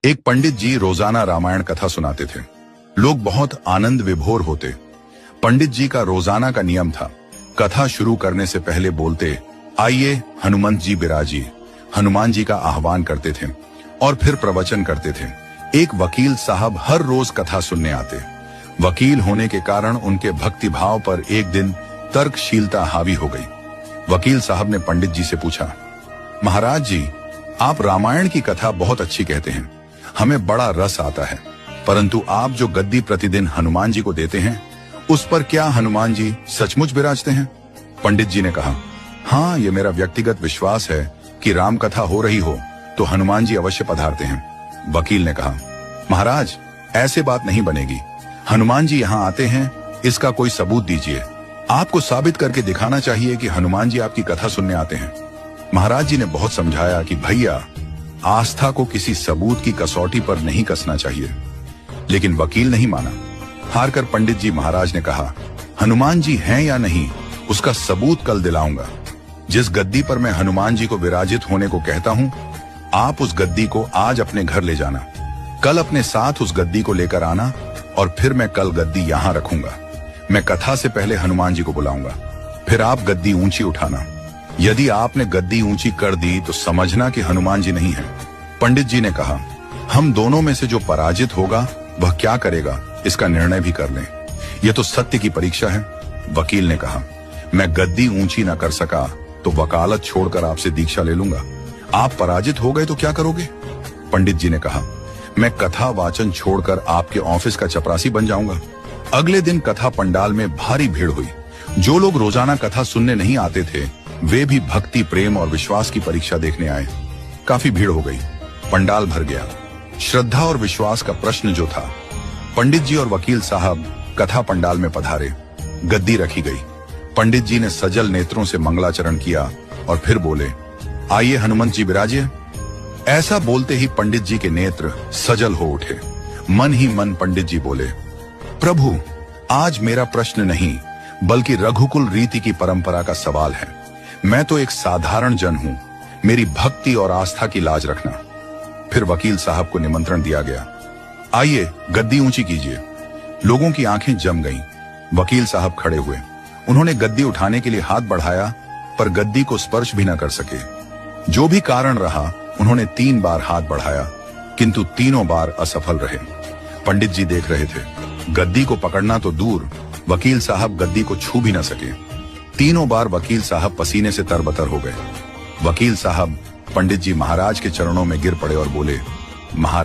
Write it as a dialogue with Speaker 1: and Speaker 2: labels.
Speaker 1: एक पंडित जी रोजाना रामायण कथा सुनाते थे। लोग बहुत आनंद विभोर होते। पंडित जी का रोजाना का नियम था, कथा शुरू करने से पहले बोलते, आइए हनुमंत जी बिराजिए। हनुमान जी का आह्वान करते थे और फिर प्रवचन करते थे। एक वकील साहब हर रोज कथा सुनने आते। वकील होने के कारण उनके भक्ति भाव पर एक दिन तर्कशीलता हावी हो गई। वकील साहब ने पंडित जी से पूछा, महाराज जी, आप रामायण की कथा बहुत अच्छी कहते हैं, हमें बड़ा रस आता है, परंतु आप जो गद्दी प्रतिदिन हनुमान जी को देते हैं, उस पर क्या हनुमान जी सचमुच विराजते हैं? पंडित जी ने कहा, हाँ, ये मेरा व्यक्तिगत विश्वास है कि राम कथा हो रही हो तो हनुमान जी अवश्य पधारते हैं। वकील ने कहा, महाराज, ऐसे बात नहीं बनेगी। हनुमान जी यहाँ आते हैं, इसका कोई सबूत दीजिए। आपको साबित करके दिखाना चाहिए कि हनुमान जी आपकी कथा सुनने आते हैं। महाराज जी ने बहुत समझाया कि भैया, आस्था को किसी सबूत की कसौटी पर नहीं कसना चाहिए, लेकिन वकील नहीं माना। हारकर पंडित जी महाराज ने कहा, हनुमान जी हैं या नहीं, उसका सबूत कल दिलाऊंगा। जिस गद्दी पर मैं हनुमान जी को विराजित होने को कहता हूं, आप उस गद्दी को आज अपने घर ले जाना, कल अपने साथ उस गद्दी को लेकर आना और फिर मैं कल गद्दी यहां रखूंगा। मैं कथा से पहले हनुमान जी को बुलाऊंगा, फिर आप गद्दी ऊंची उठाना। यदि आपने गद्दी ऊंची कर दी तो समझना कि हनुमान जी नहीं है। पंडित जी ने कहा, हम दोनों में से जो पराजित होगा वह क्या करेगा, इसका निर्णय भी कर लें। यह तो सत्य की परीक्षा है। वकील ने कहा, मैं गद्दी ऊंची न कर सका तो वकालत छोड़कर आपसे दीक्षा ले लूंगा। आप पराजित हो गए तो क्या करोगे? पंडित जी ने कहा, मैं कथा वाचन छोड़कर आपके ऑफिस का चपरासी बन जाऊंगा। अगले दिन कथा पंडाल में भारी भीड़ हुई। जो लोग रोजाना कथा सुनने नहीं आते थे, वे भी भक्ति, प्रेम और विश्वास की परीक्षा देखने आए। काफी भीड़ हो गई, पंडाल भर गया। श्रद्धा और विश्वास का प्रश्न जो था, पंडित जी और वकील साहब कथा पंडाल में पधारे। गद्दी रखी गई। पंडित जी ने सजल नेत्रों से मंगलाचरण किया और फिर बोले, आइए हनुमंत जी विराजिए। ऐसा बोलते ही पंडित जी के नेत्र सजल हो उठे। मन ही मन पंडित जी बोले, प्रभु, आज मेरा प्रश्न नहीं बल्कि रघुकुल रीति की परंपरा का सवाल है। मैं तो एक साधारण जन हूं, मेरी भक्ति और आस्था की लाज रखना। फिर वकील साहब को निमंत्रण दिया गया, आइए गद्दी ऊंची कीजिए। लोगों की आंखें जम गईं। वकील साहब खड़े हुए। उन्होंने गद्दी उठाने के लिए हाथ बढ़ाया, पर गद्दी को स्पर्श भी न कर सके। जो भी कारण रहा, उन्होंने 3 बार हाथ बढ़ाया, किंतु तीनों बार असफल रहे। पंडित जी देख रहे थे। गद्दी को पकड़ना तो दूर, वकील साहब गद्दी को छू भी न सके। तीनों बार वकील साहब पसीने से तरबतर हो गए। वकील साहब पंडित जी महाराज के चरणों में गिर पड़े और बोले, महाराज